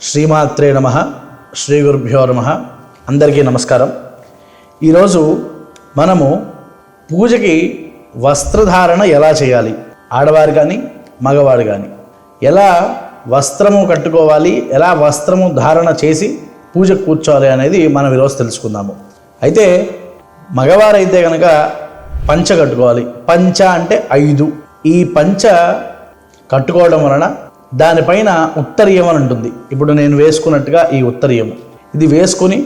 శ్రీమాత్రే నమః. శ్రీ గురుభ్యో నమః. అందరికీ నమస్కారం. ఈరోజు మనము పూజకి వస్త్రధారణ ఎలా చేయాలి, ఆడవారు కానీ మగవారు కానీ ఎలా వస్త్రము కట్టుకోవాలి, ఎలా వస్త్రము ధారణ చేసి పూజకు కూర్చోవాలి అనేది మనం ఈరోజు తెలుసుకుందాము. అయితే మగవారైతే కనుక పంచ కట్టుకోవాలి. పంచ అంటే 5. ఈ పంచ కట్టుకోవడం వలన దానిపైన ఉత్తరీయం అని ఉంటుంది. ఇప్పుడు నేను వేసుకున్నట్టుగా ఈ ఉత్తరీయము ఇది వేసుకొని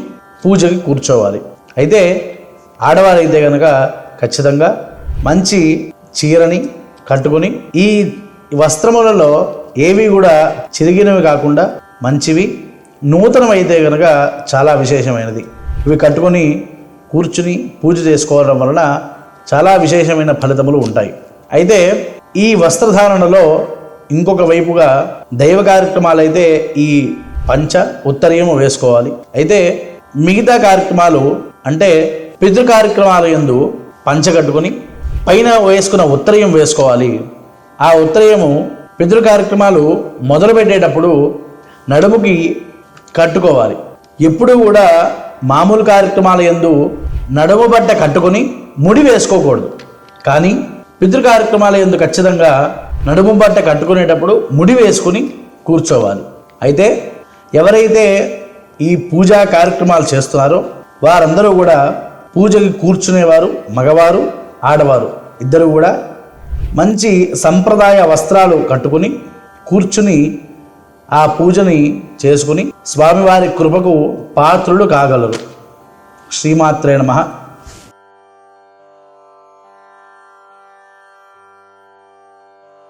పూజకి కూర్చోవాలి. అయితే ఆడవారైతే కనుక ఖచ్చితంగా మంచి చీరని కట్టుకొని ఈ వస్త్రములలో ఏవి కూడా చిరిగినవి కాకుండా మంచివి నూతనమైతే కనుక చాలా విశేషమైనది ఇవి కట్టుకొని కూర్చుని పూజ చేసుకోవడం వలన చాలా విశేషమైన ఫలితములు ఉంటాయి. అయితే ఈ వస్త్రధారణలో ఇంకొక వైపుగా దైవ కార్యక్రమాలు అయితే ఈ పంచ ఉత్తరీయము వేసుకోవాలి. అయితే మిగతా కార్యక్రమాలు అంటే పితృ కార్యక్రమాల యందు పంచ కట్టుకొని పైన వేసుకున్న ఉత్తరీయం వేసుకోవాలి. ఆ ఉత్తరీయము పితృ కార్యక్రమాలు మొదలు పెట్టేటప్పుడు నడుముకి కట్టుకోవాలి. ఎప్పుడూ కూడా మామూలు కార్యక్రమాల యందు నడుము బట్ట కట్టుకొని ముడి వేసుకోకూడదు. కానీ పితృ కార్యక్రమాల యందు ఖచ్చితంగా నడుము బట్ట కట్టుకునేటప్పుడు ముడి వేసుకుని కూర్చోవాలి. అయితే ఎవరైతే ఈ పూజా కార్యక్రమాలు చేస్తున్నారో వారందరూ కూడా పూజకి కూర్చునేవారు మగవారు ఆడవారు ఇద్దరు కూడా మంచి సంప్రదాయ వస్త్రాలు కట్టుకుని కూర్చుని ఆ పూజని చేసుకుని స్వామివారి కృపకు పాత్రులు కాగలరు. శ్రీమాత్రే నమః.